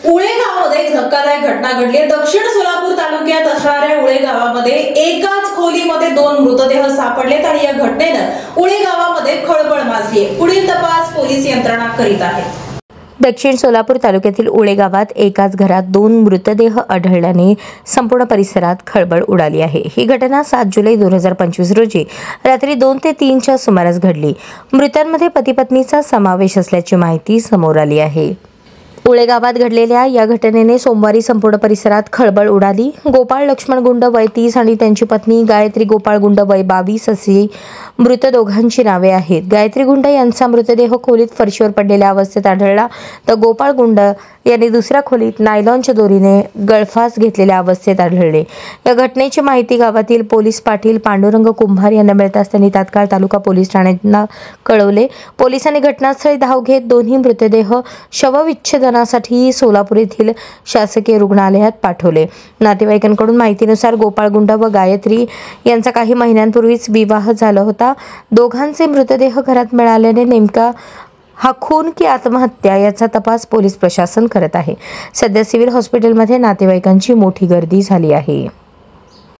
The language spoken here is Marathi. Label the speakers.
Speaker 1: उळे गावामध्ये एक धक्कादायक घटना घडली। दक्षिण सोलापूर तालुक्यात असणाऱ्या उळे गावामध्ये एकाच खोलीमध्ये 2 मृतदेह सापडलेत आणि या घटनेनं उळे गावामध्ये खळबळ माजली आहे। पुढील तपास पोलीस यंत्रणा करीत आहे।
Speaker 2: दक्षिण सोलापूर तालुक्यातील उळे गावात एकाच घरात 2 मृतदेह आढळल्याने संपूर्ण परिसरात खळबळ उडाली आहे। ही घटना 7 जुलै 2025 रोजी रात्री 2 ते 3 च्या सुमारास घडली। मृतांमध्ये पती-पत्नीचा समावेश असल्याची माहिती समोर आली आहे। उळे गावात घडलेल्या या घटनेने सोमवारी संपूर्ण परिसरात खळबळ उडाली। गोपाळ लक्ष्मण गुंड वय 30 आणि त्यांची पत्नी गायत्री गोपाळ गुंड वय 22 अशी मृत दोघांची नावे आहेत। गायत्री गुंड यांचा मृतदेह खोलीत फरशीवर पडलेल्या अवस्थेत आढळला, तर गोपाळ गुंड यांनी दुसऱ्या खोलीत नायलॉनच्या दोरीने गळफास घेतलेल्या अवस्थेत आढळले। या घटनेची माहिती गावातील पोलीस पाटील पांडुरंग कुंभार यांना मिळताच त्यांनी तात्काळ तालुका पोलीस ठाण्याला कळवले। पोलिसांनी घटनास्थळी धाव घेत दोन्ही मृतदेह शवविच्छेदनासाठी सोलापूर येथील शासकीय रुग्णालयात पाठवले। नातेवाईकांकडून माहितीनुसार गोपाळ गुंड व गायत्री यांचा काही महिन्यांपूर्वीच विवाह झाला होता। दोघांचे मृतदेह घरात मिळाल्याने नेमका हा खून की आत्महत्या याचा तपास पोलीस प्रशासन करत आहे। सध्या सिव्हिल हॉस्पिटलमध्ये नातेवाईकांची मोठी गर्दी झाली आहे।